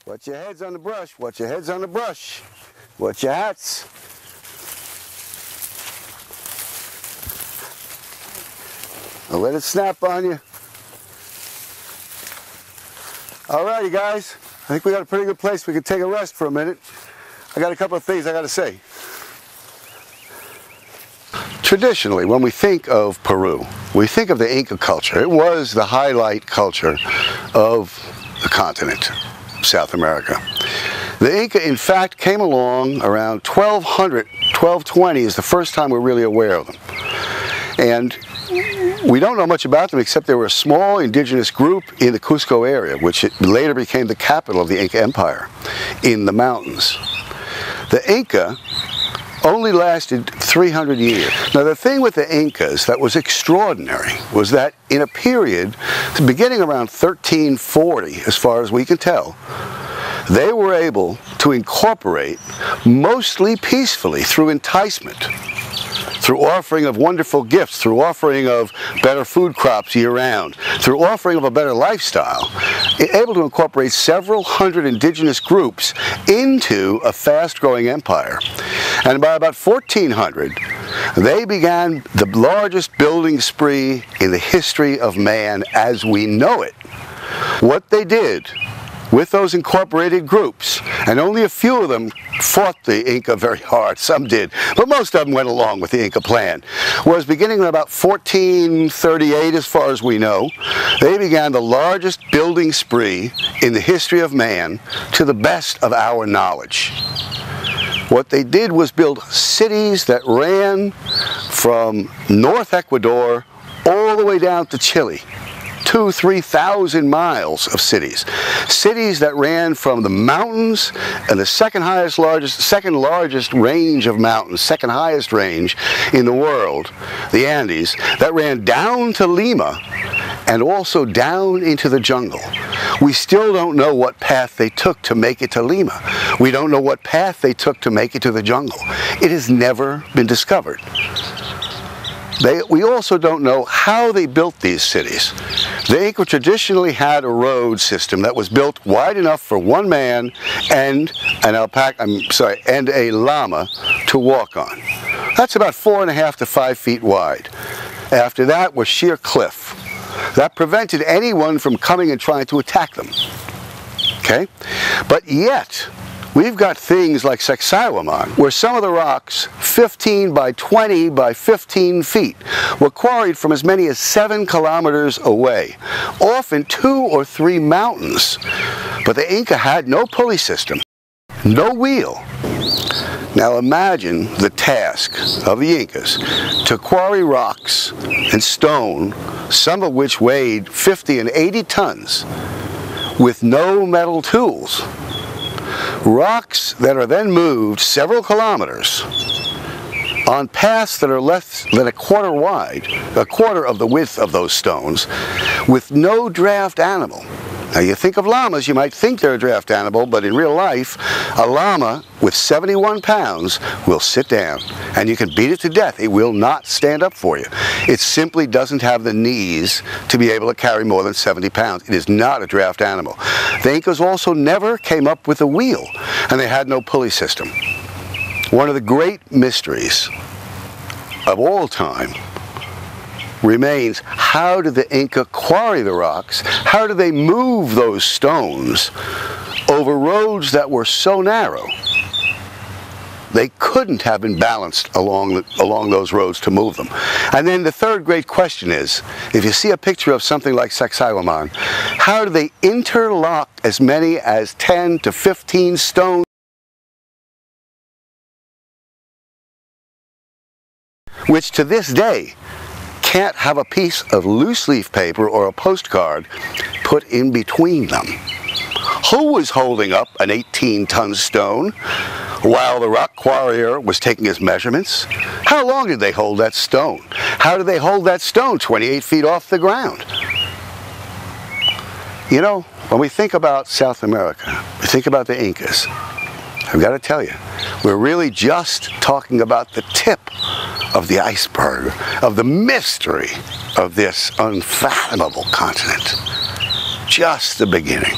Watch your heads on the brush. Watch your heads on the brush. Watch your hats. Don't let it snap on you. Alrighty guys, I think we got a pretty good place we can take a rest for a minute. I got a couple of things I got to say. Traditionally, when we think of Peru, we think of the Inca culture. It was the highlight culture of the continent, South America. The Inca, in fact, came along around 1200, 1220 is the first time we're really aware of them. And we don't know much about them except they were a small indigenous group in the Cusco area, which later became the capital of the Inca Empire, in the mountains. The Inca only lasted 300 years. Now the thing with the Incas that was extraordinary was that in a period beginning around 1340, as far as we can tell, they were able to incorporate, mostly peacefully, through enticement, through offering of wonderful gifts, through offering of better food crops year-round, through offering of a better lifestyle, able to incorporate several hundred indigenous groups into a fast-growing empire. And by about 1400, they began the largest building spree in the history of man as we know it. What they did with those incorporated groups, and only a few of them fought the Inca very hard, some did, but most of them went along with the Inca plan, was beginning in about 1438, as far as we know, they began the largest building spree in the history of man to the best of our knowledge. What they did was build cities that ran from North Ecuador all the way down to Chile. 2,000–3,000 miles of cities. Cities that ran from the mountains and the second largest range of mountains, second highest range in the world, the Andes, that ran down to Lima and also down into the jungle. We still don't know what path they took to make it to Lima. We don't know what path they took to make it to the jungle. It has never been discovered. We also don't know how they built these cities. The Inca traditionally had a road system that was built wide enough for one man and and a llama to walk on. That's about 4.5 to 5 feet wide. After that was sheer cliff. That prevented anyone from coming and trying to attack them. Okay? But yet, we've got things like Sacsayhuaman, where some of the rocks, 15 by 20 by 15 feet, were quarried from as many as 7 kilometers away, often 2 or 3 mountains. But the Inca had no pulley system, no wheel. Now imagine the task of the Incas to quarry rocks and stone, some of which weighed 50 and 80 tons, with no metal tools. Rocks that are then moved several kilometers on paths that are less than a quarter wide, a quarter of the width of those stones, with no draft animal. Now you think of llamas, you might think they're a draft animal, but in real life, a llama with 71 pounds will sit down, and you can beat it to death. It will not stand up for you. It simply doesn't have the knees to be able to carry more than 70 pounds. It is not a draft animal. The Incas also never came up with a wheel, and they had no pulley system. One of the great mysteries of all time remains, how did the Inca quarry the rocks? How did they move those stones over roads that were so narrow? They couldn't have been balanced along those roads to move them. And then the third great question is, if you see a picture of something like Sacsayhuaman, how do they interlock as many as 10 to 15 stones, which to this day can't have a piece of loose leaf paper or a postcard put in between them? Who was holding up an 18-ton stone while the rock quarrier was taking his measurements? How long did they hold that stone? How did they hold that stone 28 feet off the ground? You know, when we think about South America, we think about the Incas, I've got to tell you, we're really just talking about the tip of the iceberg, of the mystery of this unfathomable continent. Just the beginning.